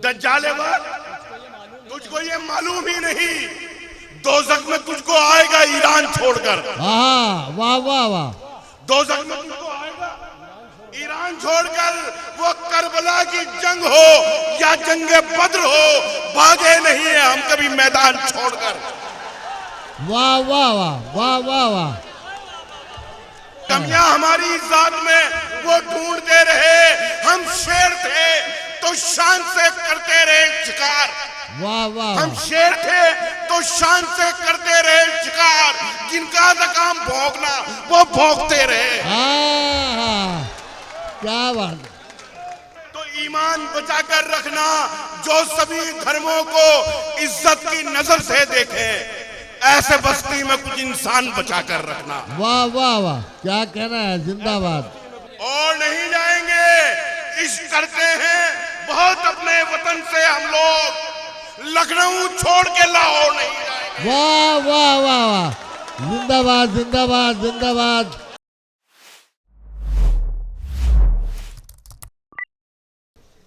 दज्जाले तुझको ये मालूम ही नहीं, दोज़ख में तुझको आएगा ईरान छोड़कर। वाह वाह वाह। दोज़ख में तुझको आएगा ईरान छोड़कर। वो करबला की जंग हो या जंगे बद्र हो, भागे नहीं है हम कभी मैदान छोड़कर। वाह वाह वाह वाह वाह वाह। कमियां हमारी जात में वो ढूंढते रहे, हम शेर थे तो शान से करते रहे शिकार। वाह वाह। हम शेर थे तो शान से करते रहे शिकार, जिनका था काम भोंकना वो भोंकते रहे। क्या बात। तो ईमान बचाकर रखना, जो सभी धर्मों को इज्जत की नजर से देखे, ऐसे बस्ती में कुछ इंसान बचाकर रखना। वाह वाह वाह, क्या कहना है, जिंदाबाद। और नहीं जाएंगे, इश्क करते हैं बहुत अपने वतन से हम लोग, लखनऊ छोड़ के लाहौर नहीं जाएंगे। वाह वाह वाह वाह, जिंदाबाद जिंदाबाद जिंदाबाद।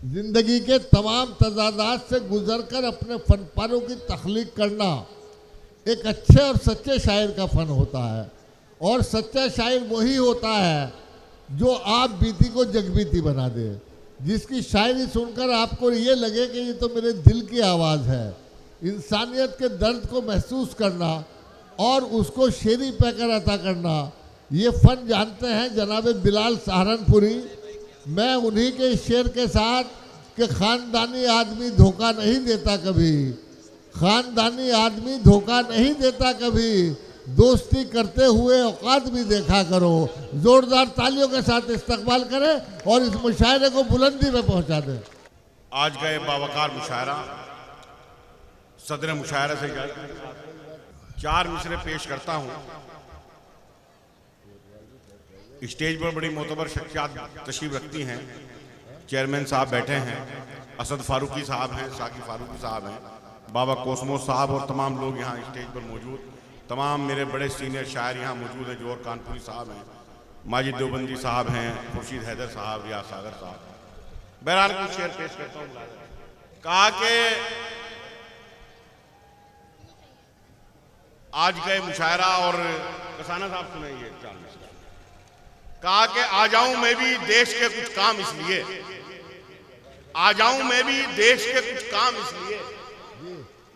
जिंदगी के तमाम तजादात से गुजरकर अपने फनपारों की तख्लीक करना एक अच्छे और सच्चे शायर का फन होता है। और सच्चा शायर वही होता है जो आप बीती को जगबीती बना दे, जिसकी शायरी सुनकर आपको ये लगे कि ये तो मेरे दिल की आवाज़ है। इंसानियत के दर्द को महसूस करना और उसको शेरी पैकर अता करना, ये फ़न जानते हैं जनाब बिलाल सहारनपुरी। मैं उन्हीं के शेर के साथ कि ख़ानदानी आदमी धोखा नहीं देता कभी, ख़ानदानी आदमी धोखा नहीं देता कभी, दोस्ती करते हुए औकात भी देखा करो। जोरदार तालियों के साथ इस्तकबाल करें और इस मुशायरे को बुलंदी में पहुंचा दें। आज का ये बावकार मुशायरा सदर मुशायरा से 4 मिसरे पेश करता हूँ। स्टेज पर बड़ी मोतबर शख्सियत तशरीफ रखती हैं। चेयरमैन साहब बैठे हैं, असद फारूकी साहब हैं, साकी फारूकी साहब हैं, बाबा कोसमो साहब और तमाम लोग यहाँ स्टेज पर मौजूद। तमाम मेरे बड़े सीनियर शायर यहाँ मौजूद हैं। जोहर कानपुरी साहब हैं, माजिद देवबंदी साहब हैं, खुर्शीद हैदर साहब, रियाज सागर साहब। बहरहाल कुछ शेर पेश करता हूँ। कहा कि आज का मुशायरा और कसाना साहब सुनाइए। कहा कि आ जाऊं मैं भी देश के कुछ काम इसलिए, आ जाऊं मैं भी देश के कुछ काम इसलिए,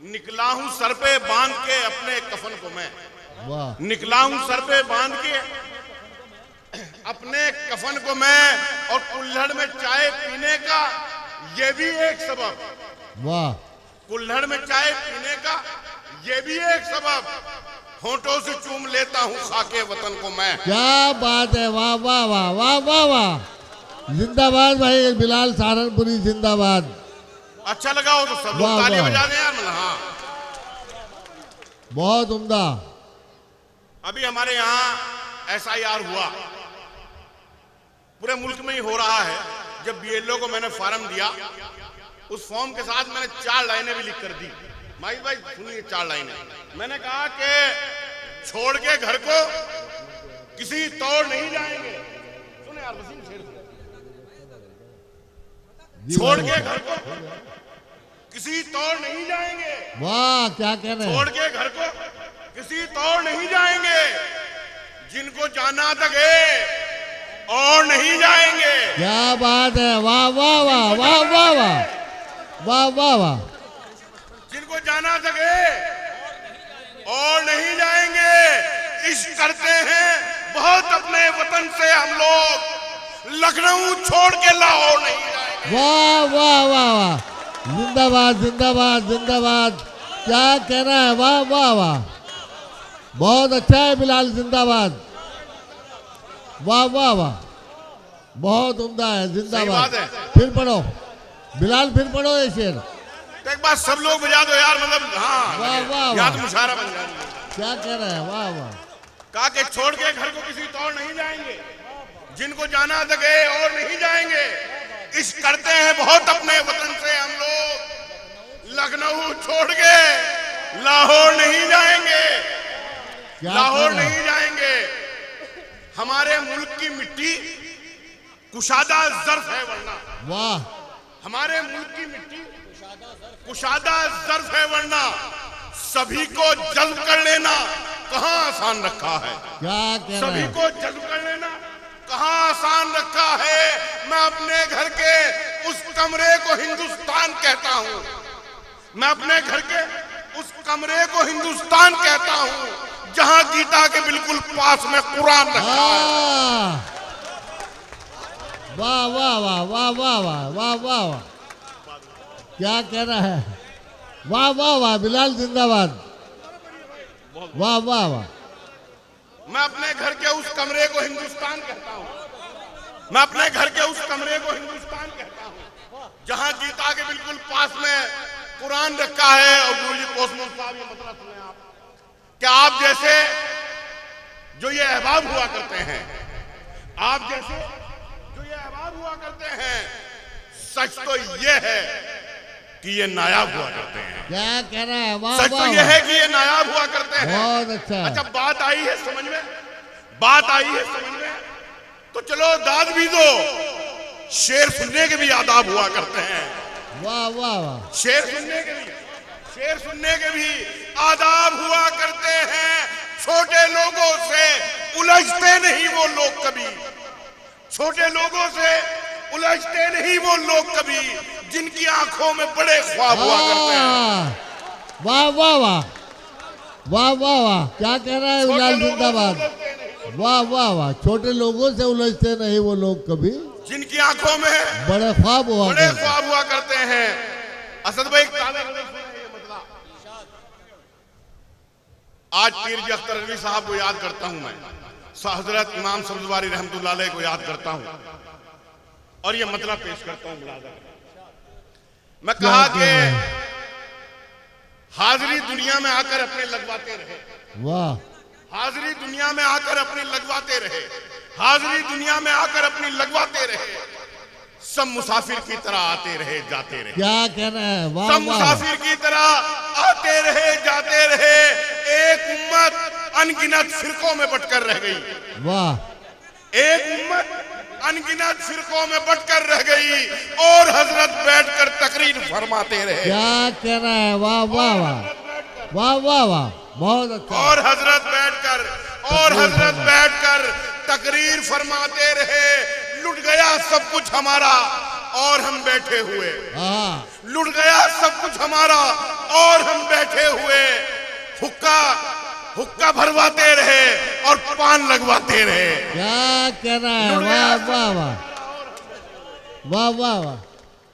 निकला हूं सर पे बांध के अपने कफन को मैं, निकला हूं सर पे बांध के अपने कफन को मैं, और कुल्हड़ में चाय पीने का ये भी एक सबब। वाह। कुल्हड़ में चाय पीने का ये भी एक सबब, होंठों से चूम लेता हूँ खाके वतन को मैं। क्या बात है, वाह वाह वाह वाह वाह वाह। जिंदाबाद भाई बिलाल सहारनपुरी, जिंदाबाद। अच्छा लगा हो तो सब लोग ताली बजा दें यार। हाँ, बहुत उम्दा। अभी हमारे यहाँ SIR हुआ, पूरे मुल्क में ही हो रहा है। जब BLO को मैंने फॉर्म दिया, उस फॉर्म के साथ मैंने 4 लाइनें भी लिख कर दी। माहिर भाई सुनिए 4 लाइनें। मैंने कहा कि छोड़ के घर को किसी तौर नहीं जाएंगे। सुने यार वसीम शेर, छोड़ के घर को किसी तौर नहीं जाएंगे। वाह, क्या कहना है। छोड़ के घर को किसी तौर नहीं जाएंगे, जिनको जाना था गए और नहीं जाएंगे। क्या बात है, वाह वाह वाह वाह वाह वाह वाह वाह वाह। जिनको जाना था गए और नहीं जाएंगे। इश्क करते हैं बहुत अपने वतन से हम लोग, लखनऊ छोड़ के लाहौर नहीं जाएंगे। वाह वाह वाह वाह, जिंदाबाद जिंदाबाद जिंदाबाद। क्या कहना है, वाह वाह वाह, बहुत अच्छा है बिलाल, जिंदाबाद। वाह वाह वाह, बहुत उम्दा है, जिंदाबाद। फिर पढ़ो बिलाल, फिर पढ़ो ये शेर। तो एक बार सब लोग बजा दो यार, मतलब हाँ, वाह वाह याद मुशायरा बन जाएगा। क्या कह रहे हैं, वाह वाह। कहा कि छोड़ के घर को किसी तौर नहीं जाएंगे, जिनको जाना था गए और नहीं जाएंगे। इश्क करते हैं बहुत अपने वतन से हम लोग, लखनऊ छोड़ के लाहौर नहीं जाएंगे, लाहौर नहीं जाएंगे। हमारे मुल्क की मिट्टी कुशादा ज़र्फ है वरना। वाह। हमारे मुल्क की मिट्टी कुशादा ज़र्फ़ है वरना सभी को जल्ब कर लेना कहाँ आसान रखा है। क्या कह रहे सभी हैं? को जल्ब कर लेना कहाँ आसान रखा है। मैं अपने घर के उस कमरे को हिंदुस्तान कहता हूँ। मैं अपने घर के उस कमरे को हिंदुस्तान कहता हूँ जहाँ गीता के बिल्कुल पास में कुरान रखा है। वाह वाह वाह वाह वाह वाह वाह वाह वाह, क्या कह रहा है? वाह वाह वाह, बिलाल जिंदाबाद। वाह वाह वाह। मैं अपने घर के उस कमरे को हिंदुस्तान कहता हूँ। मैं अपने घर के उस कमरे को हिंदुस्तान कहता हूँ जहाँ गीता के बिल्कुल पास में कुरान रखा है। और गुरुजी कोसमोस साहब ये मतलब सुने आप, क्या आप जैसे जो ये अहबाब हुआ करते हैं, आप जैसे जो ये अहबाब हुआ करते हैं, सच तो ये है कि ये नायाब हुआ करते हैं। क्या कह रहा है? वाह सच तो वाह ये वाह, है कि ये नायाब हुआ करते हैं। बहुत अच्छा। अच्छा, बात आई है समझ में, बात आई है समझ में, तो चलो दाद भी दो। शेर सुनने के भी आदाब हुआ करते हैं। वाह वाह वाह, शेर सुनने के भी आदाब हुआ करते हैं। छोटे लोगों से उलझते नहीं वो लोग कभी, छोटे लोगों से उलझते नहीं वो लोग कभी जिनकी आंखों में बड़े ख्वाब हुआ करते हैं। वाह वाह वाह वाह वाह वाह, क्या कह रहा है? छोटे बिलाल लोगों से जिंदाबाद। उलझते नहीं, वाह वाह वाह, छोटे लोगों से उलझते नहीं वो लोग कभी, जिनकी आंखों में बड़े ख्वाब हुआ बड़े करते। ख्वाब हुआ करते हैं। असद भाई ताज़ा खबर सुने ये मतलब। आज पीर जी अख्तर अली साहब को याद करता हूं मैं, हजरत इमाम सब्ज़वारी रहमतुल्लाह अलैह को याद करता हूं और ये मतलब पेश करता हूं। मैं कहा कि हाजिरी दुनिया में आकर अपने लगवाते रहे, वाह, हाजिरी दुनिया में आकर अपनी लगवाते रहे, हाजिरी दुनिया में आकर अपनी लगवाते रहे। सब मुसाफिर की तरह आते रहे जाते रहे, क्या कह रहे हैं? वाह सब वाह, मुसाफिर की तरह आते रहे जाते रहे। एक उम्मत अनगिनत फिरकों में बटकर रह गई, वाह, एक उम्मत अनगिनत फिरकों में बटकर रह गई और हजरत बैठकर तकरीर फरमाते रहे। क्या कह रहे हैं? वाह वाह वाह वाह वाह वाह, बहुत अच्छा। और हजरत बैठकर तकरीर फरमाते रहे। लुट गया सब कुछ हमारा और हम बैठे हुए, हाँ, लुट गया सब कुछ हमारा और हम बैठे हुए। हुक्का भरवाते रहे और पान लगवाते रहे। क्या कह रहे हैं? वाह वाह वाह वाह वाह वाह,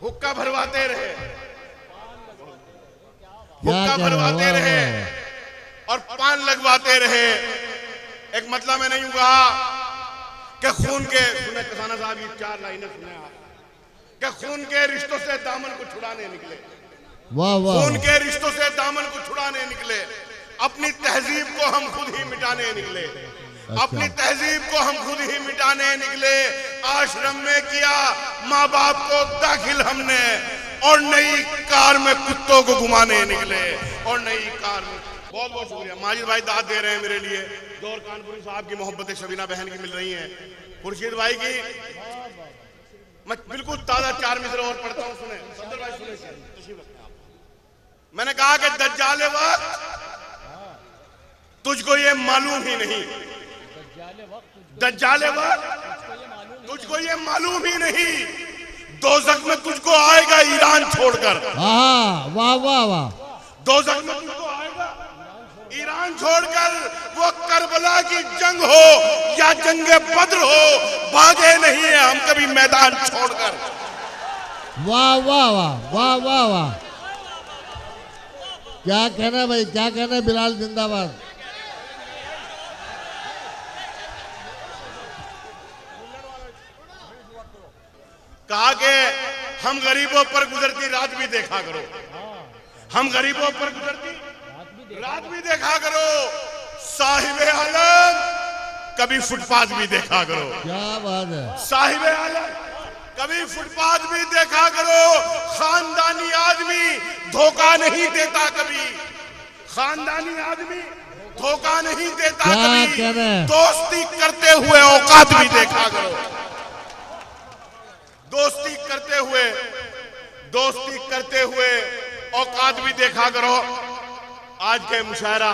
हुक्का भरवाते रहे, क्या हुक्का कह रहे हैं? भरवाते वाह रहे वाह, और पान लगवाते रहे। एक मतलब मैं नहीं कहा कि खून के, सुने कसाना साहब ये 4 लाइनें सुने आप, कि खून के रिश्तों से दामन को छुड़ाने निकले, वाह वाह, खून के रिश्तों से दामन को छुड़ाने निकले। अपनी तहजीब को हम खुद ही मिटाने निकले, अपनी तहजीब को हम खुद ही मिटाने निकले। आश्रम में किया माँ बाप को दाखिल हमने और नई कार में कुत्तों को घुमाने निकले, और नई कार में। बहुत बहुत शुक्रिया। माजिद भाई दाद दे रहे हैं मेरे लिए। दौर कानपुरी साहब की मोहब्बत शबीना बहन की मिल रही है, खुर्शीद भाई की। मैं बिल्कुल ताज़ा 4 मिसरे और पढ़ता हूँ, सुने सदर भाई, सुने तशरीफ रखते हैं आप। मैंने कहा कि दज्जाले वक्त तुझको ये मालूम ही नहीं, दज्जाले वक्त तुझको ये मालूम ही नहीं, दोज़ख में तुझको आएगा ईरान छोड़कर। हाँ, वाह वाह वाह, दोज़ख में तुझको आएगा ईरान छोड़कर। वो करबला की जंग हो या जंगे बद्र हो, भागे नहीं है हम कभी मैदान छोड़कर। वाह वाह वाह वाह वाह वाह, क्या कहना है भाई, क्या कहना है? बिलाल जिंदाबाद। कहा कि हम गरीबों पर गुजरती रात भी देखा करो, हम गरीबों पर गुजरती रात भी देखा करो। साहिबे आलम कभी फुटपाथ भी देखा करो, क्या बात है? साहिबे आलम कभी फुटपाथ भी देखा करो। खानदानी आदमी धोखा नहीं देता कभी, खानदानी आदमी धोखा नहीं देता क्या कभी। कह रहे हैं? दोस्ती करते हुए औकात भी देखा करो, दोस्ती करते हुए औकात भी देखा करो। आज के मुशायरा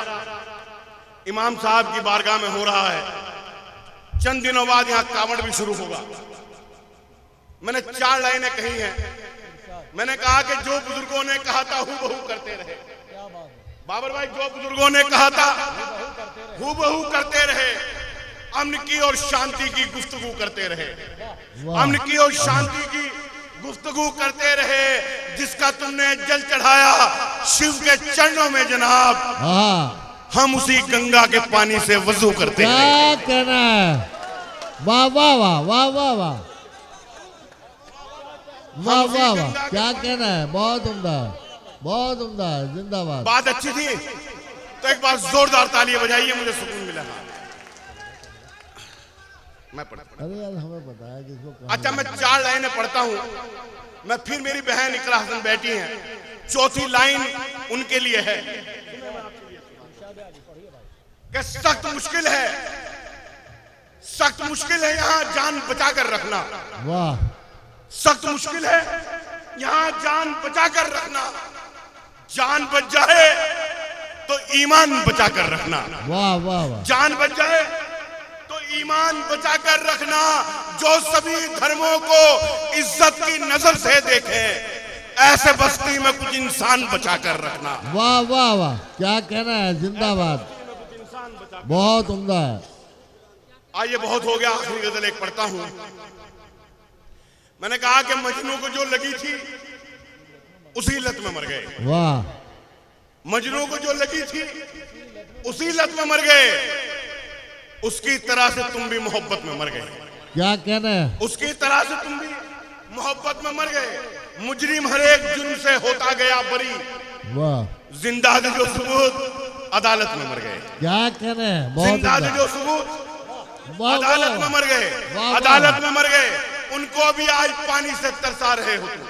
इमाम साहब की बारगाह में हो रहा है, चंद दिनों बाद यहां कावड़ भी शुरू होगा। मैंने 4 लाइनें कही हैं। मैंने कहा कि जो बुजुर्गों ने कहा था हूबहू करते रहे। बाबर भाई, जो बुजुर्गों ने कहा था हूबहू करते रहे। अमन की और शांति की गुफ्तगू करते रहे। अमन की और शांति की गुफ्तगू करते रहे। जिसका तुमने जल चढ़ाया शिव के चरणों में जनाब, हम उसी गंगा के पानी से वजू करते हैं। क्या कहना है? वाह वाह वाह वाह वाह वाह वाह वाह वाह, क्या कहना है? बहुत उम्दा है, बहुत उम्दा है। जिंदाबाद। बात अच्छी थी तो एक बार जोरदार तालियां बजाइए, मुझे सुकून मिला। मैं पढ़ता। अरे यार हमें पता है किसको। अच्छा, मैं 4 लाइनें पढ़ता हूं। मैं फिर मेरी बहन इकरा हसन बैठी हैं, चौथी लाइन उनके लिए है कि सख्त मुश्किल है, सख्त मुश्किल है यहां जान बचा कर रखना। वाह। सख्त मुश्किल है यहां जान बचा कर रखना। जान बच जाए तो ईमान बचा कर रखना। वाह वाह वाह। जान बच जाए तो ईमान बचा कर रखना। जो सभी धर्मों को इज्जत की नजर से देखे, ऐसे बस्ती में कुछ इंसान बचा कर रखना। वाह वाह वाह, क्या कहना है? जिंदाबाद। बहुत उम्दा है। आइए, बहुत हो गया, आखिरी गजल एक पढ़ता हूं। मैंने कहा कि मजनू को जो लगी थी उसी लत में मर गए। वाह। मजनू को जो लगी थी उसी लत में मर गए। उसकी तरह से तुम भी मोहब्बत में मर गए। क्या कहना है? उसकी तरह से तुम भी मोहब्बत में मर गए। मुजरिम हर एक जुर्म से होता गया बरी। वाह। जिंदा थे जो सबूत अदालत में मर गए। क्या कहना है? बहुत जिंदा थे जो सबूत अदालत में मर गए। अदालत में मर गए। उनको भी आज पानी से तरसा रहे हो तुम।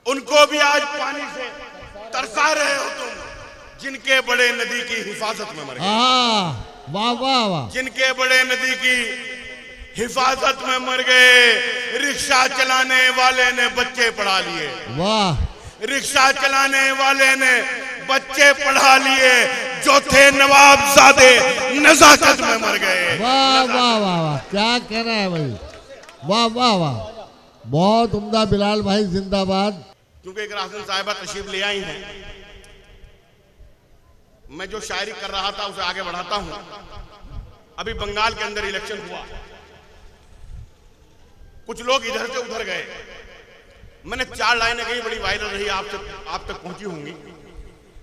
उनको भी आज पानी से तरसा रहे हो तुम, जिनके बड़े नदी की हिफाजत में मर गए। वाह वाह वाह। जिनके बड़े नदी की हिफाजत में मर गए। रिक्शा चलाने वाले ने बच्चे पढ़ा लिए। वाह। रिक्शा चलाने वाले ने बच्चे पढ़ा लिए। जो थे नवाबजादे नजाकत में मर गए। वाह वाह वाह वाह, क्या कहना है भाई? वाह वाह वाह, बहुत उम्दा। बिलाल भाई जिंदाबाद। क्योंकि एक राशन साहिबा तशरीफ ले आई हैं, मैं जो शायरी कर रहा था उसे आगे बढ़ाता हूं। अभी बंगाल के अंदर इलेक्शन हुआ, कुछ लोग इधर से उधर गए। मैंने 4 लाइनें कही, बड़ी वायरल रही, आप तक पहुंची होंगी।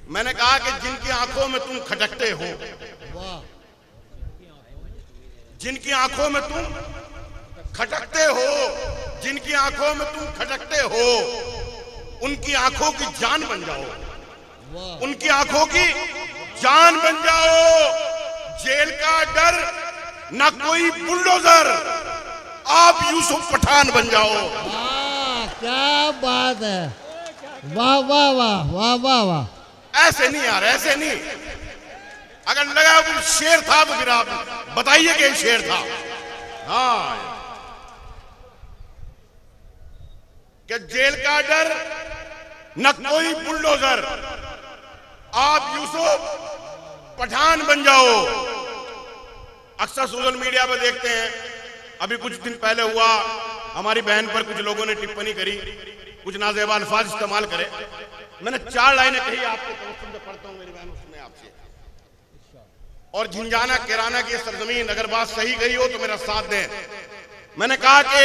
मैंने कहा कि जिनकी आंखों में तुम खटकते हो, जिनकी आंखों में तुम खटकते हो, जिनकी आंखों में तुम खटकते हो, उनकी आंखों की जान बन जाओ। उनकी आंखों की जान बन जाओ। जेल का डर ना कोई बुलडोजर, आप यूसुफ पठान बन जाओ। क्या बात है। वाह वाह वाह वाह वाह वाह। ऐसे नहीं यार, ऐसे नहीं। अगर लगा वो शेर था तो फिर आप बताइए कि शेर था। हाँ, कि जेल का डर न कोई बुलडोजर, आप यूसुफ पठान बन जाओ। अक्सर सोशल मीडिया पर देखते हैं, अभी कुछ दिन पहले हुआ, हमारी बहन पर कुछ लोगों ने टिप्पणी करी, कुछ नाजेबा अल्फाज इस्तेमाल करे। मैंने 4 लाइनें कही, आपको तवज्जो से पढ़ता हूं मेरी बहन, सुने आपसे। और झिंझाना किराना की सरजमीन, अगर बात सही गई हो तो मेरा साथ दें। मैंने कहा कि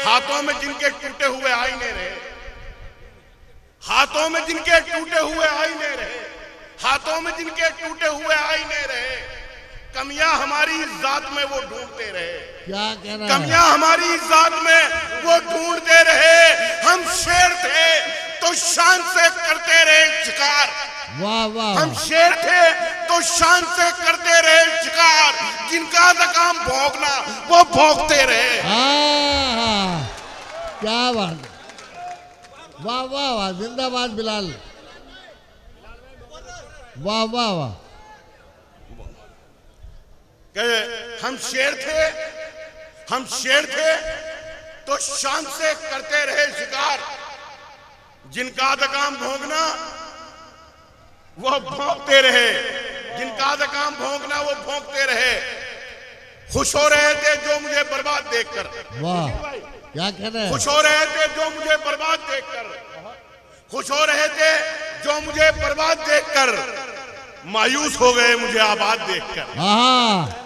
हाथों में जिनके टूटे हुए आईने रहे, हाथों में जिनके टूटे हुए आईने रहे, हाथों में जिनके टूटे हुए आईने रहे, कमियां हमारी जात में वो ढूंढते रहे। क्या कहना है? कमियां हमारी जात में वो ढूंढते रहे। हम शेर थे तो शान से करते रहे शिकार। वाह वाह। हम शेर थे तो शान से करते रहे शिकार। जिनका था काम भौंकना, वो भौंकते रहे। क्या बात। वाह वाह वाह, जिंदाबाद बिलाल। वाह वाह वाह। हम शेर थे, हम शेर थे तो शान से करते रहे शिकार। जिनका था काम भोंकना वो भोंकते रहे, जिनका था काम भोंकना वो भोंकते रहे। खुश हो रहे थे जो मुझे बर्बाद देखकर। वाह, क्या कह रहे हैं? खुश हो रहे थे जो मुझे बर्बाद देखकर, खुश हो रहे थे जो मुझे बर्बाद देखकर, मायूस हो गए मुझे आबाद देखकर। हाँ,